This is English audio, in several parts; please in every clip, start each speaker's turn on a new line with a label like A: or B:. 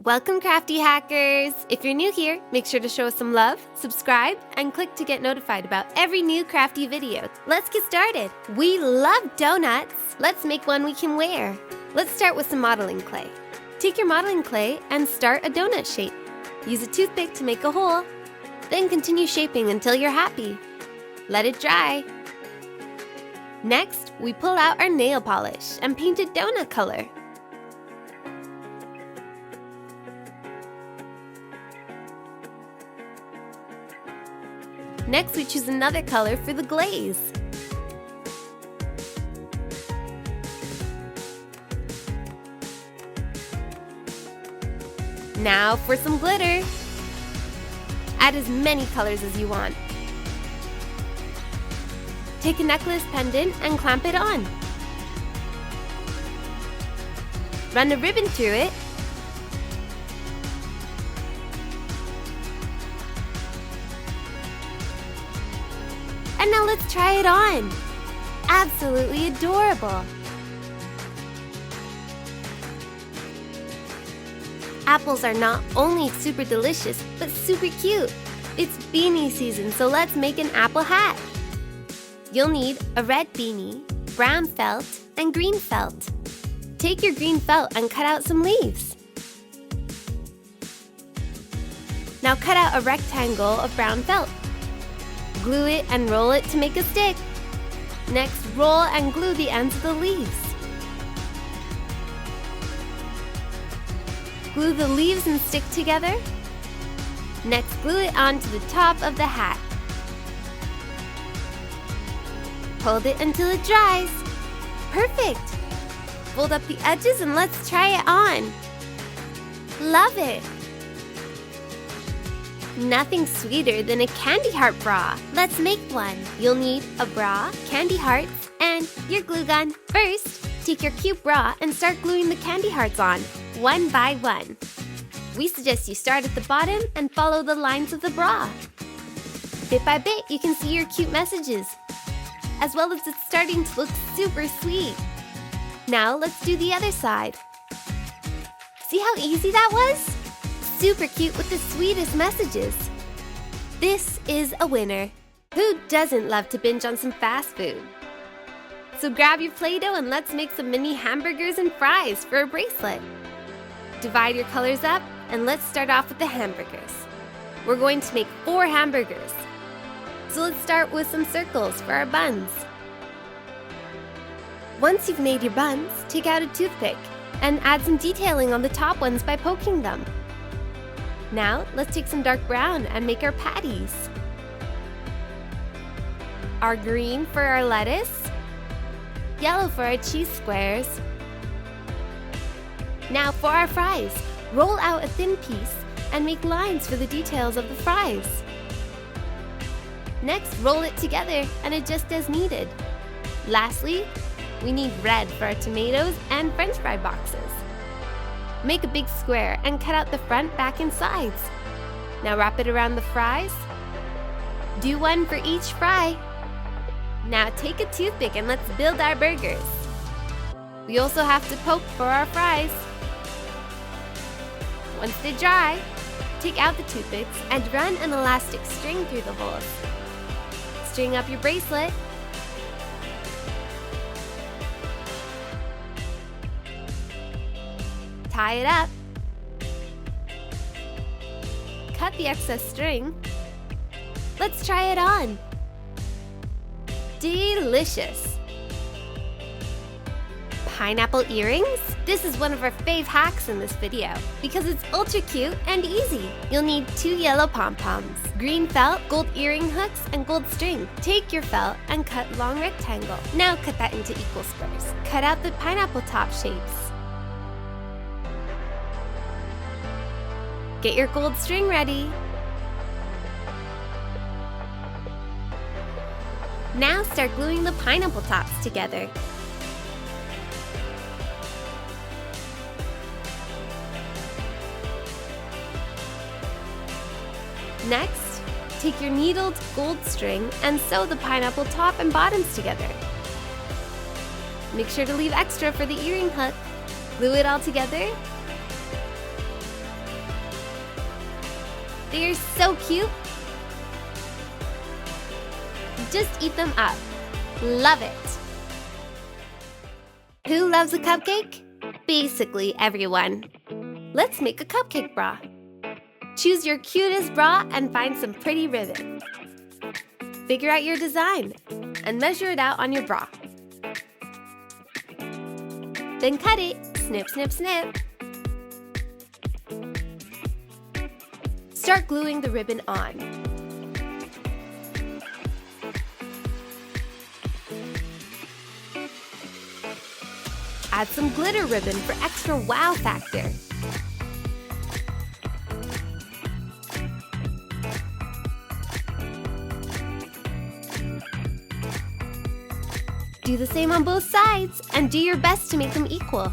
A: Welcome, Crafty Hackers! If you're new here, make sure to show us some love, subscribe, and click to get notified about every new Crafty video. Let's get started! We love donuts! Let's make one we can wear. Let's start with some modeling clay. Take your modeling clay and start a donut shape. Use a toothpick to make a hole. Then continue shaping until you're happy. Let it dry. Next, we pull out our nail polish and paint it donut color. Next, we choose another color for the glaze. Now for some glitter. Add as many colors as you want. Take a necklace pendant and clamp it on. Run a ribbon through it. And now let's try it on! Absolutely adorable! Apples are not only super delicious, but super cute! It's beanie season, so let's make an apple hat! You'll need a red beanie, brown felt, and green felt. Take your green felt and cut out some leaves. Now cut out a rectangle of brown felt. Glue it and roll it to make a stick. Next, roll and glue the ends of the leaves. Glue the leaves and stick together. Next, glue it onto the top of the hat. Hold it until it dries. Perfect! Fold up the edges and let's try it on. Love it! Nothing sweeter than a candy heart bra. Let's make one. You'll need a bra, candy hearts, and your glue gun. First, take your cute bra and start gluing the candy hearts on, one by one. We suggest you start at the bottom and follow the lines of the bra. Bit by bit, you can see your cute messages, as well as it's starting to look super sweet. Now let's do the other side. See how easy that was? Super cute with the sweetest messages. This is a winner. Who doesn't love to binge on some fast food? So grab your Play-Doh and let's make some mini hamburgers and fries for a bracelet. Divide your colors up and let's start off with the hamburgers. We're going to make 4 hamburgers. So let's start with some circles for our buns. Once you've made your buns, take out a toothpick and add some detailing on the top ones by poking them. Now, let's take some dark brown and make our patties. Our green for our lettuce. Yellow for our cheese squares. Now for our fries. Roll out a thin piece and make lines for the details of the fries. Next, roll it together and adjust as needed. Lastly, we need red for our tomatoes and French fry boxes. Make a big square and cut out the front, back, and sides. Now wrap it around the fries. Do one for each fry. Now take a toothpick and let's build our burgers. We also have to poke for our fries. Once they're dry, take out the toothpicks and run an elastic string through the holes. String up your bracelet. Tie it up. Cut the excess string. Let's try it on. Delicious! Pineapple earrings? This is one of our fave hacks in this video because it's ultra cute and easy. You'll need 2 yellow pom-poms, green felt, gold earring hooks, and gold string. Take your felt and cut long rectangle. Now cut that into equal squares. Cut out the pineapple top shapes. Get your gold string ready. Now start gluing the pineapple tops together. Next, take your needled gold string and sew the pineapple top and bottoms together. Make sure to leave extra for the earring hook. Glue it all together. They're so cute. Just eat them up. Love it. Who loves a cupcake? Basically everyone. Let's make a cupcake bra. Choose your cutest bra and find some pretty ribbon. Figure out your design and measure it out on your bra. Then cut it. Snip, snip, snip. Start gluing the ribbon on. Add some glitter ribbon for extra wow factor. Do the same on both sides and do your best to make them equal.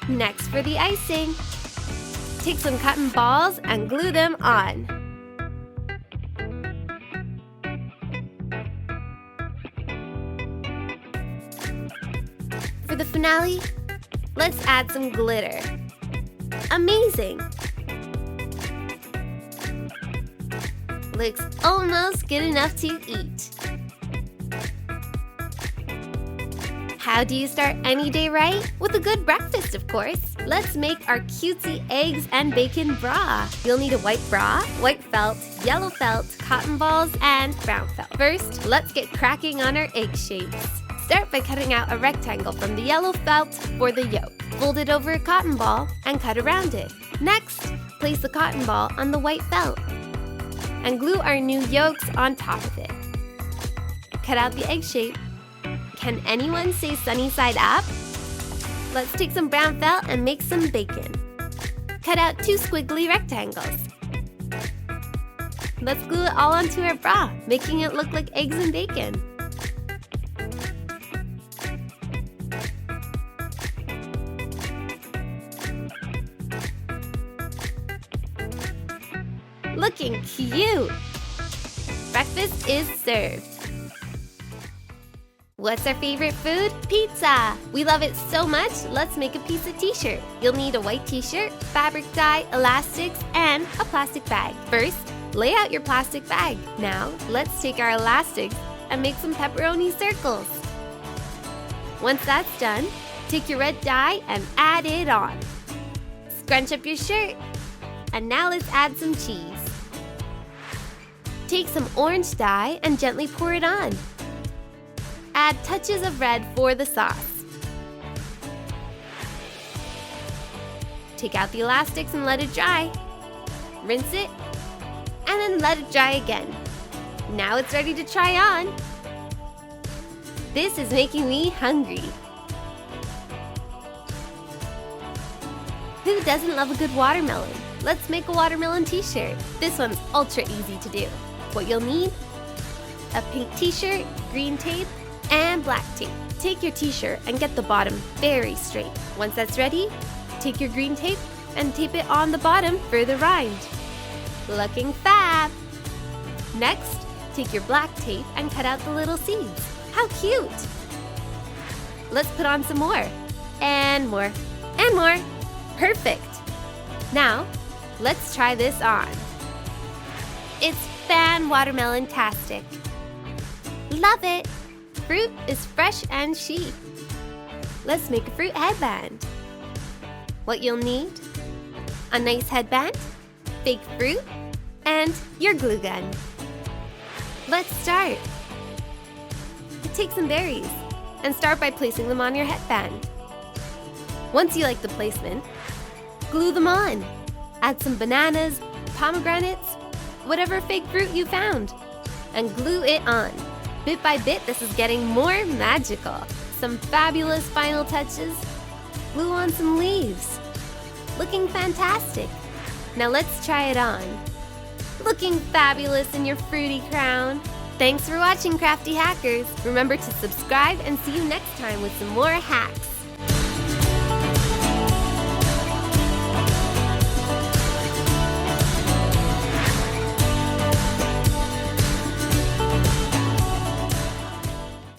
A: Next for the icing. Take some cotton balls and glue them on. For the finale, let's add some glitter. Amazing! Looks almost good enough to eat. How do you start any day right? With a good breakfast, of course. Let's make our cutesy eggs and bacon bra. You'll need a white bra, white felt, yellow felt, cotton balls, and brown felt. First, let's get cracking on our egg shapes. Start by cutting out a rectangle from the yellow felt for the yolk. Fold it over a cotton ball and cut around it. Next, place the cotton ball on the white felt and glue our new yolks on top of it. Cut out the egg shape. Can anyone say sunny side up? Let's take some brown felt and make some bacon. Cut out 2 squiggly rectangles. Let's glue it all onto our bra, making it look like eggs and bacon. Looking cute! Breakfast is served. What's our favorite food? Pizza! We love it so much, let's make a pizza t-shirt. You'll need a white t-shirt, fabric dye, elastics, and a plastic bag. First, lay out your plastic bag. Now, let's take our elastics and make some pepperoni circles. Once that's done, take your red dye and add it on. Scrunch up your shirt. And now let's add some cheese. Take some orange dye and gently pour it on. Add touches of red for the sauce. Take out the elastics and let it dry. Rinse it, and then let it dry again. Now it's ready to try on. This is making me hungry. Who doesn't love a good watermelon? Let's make a watermelon t-shirt. This one's ultra easy to do. What you'll need: a pink t-shirt, green tape, and black tape. Take your t-shirt and get the bottom very straight. Once that's ready, take your green tape and tape it on the bottom for the rind. Looking fab! Next, take your black tape and cut out the little seeds. How cute! Let's put on some more. And more. And more. Perfect! Now, let's try this on. It's fan-watermelon-tastic. Love it! Fruit is fresh and chic. Let's make a fruit headband. What you'll need: a nice headband, fake fruit, and your glue gun. Let's start. Take some berries and start by placing them on your headband. Once you like the placement, glue them on. Add some bananas, pomegranates, whatever fake fruit you found, and glue it on. Bit by bit, this is getting more magical. Some fabulous final touches. Glue on some leaves. Looking fantastic. Now let's try it on. Looking fabulous in your fruity crown. Thanks for watching, Crafty Hackers. Remember to subscribe and see you next time with some more hacks.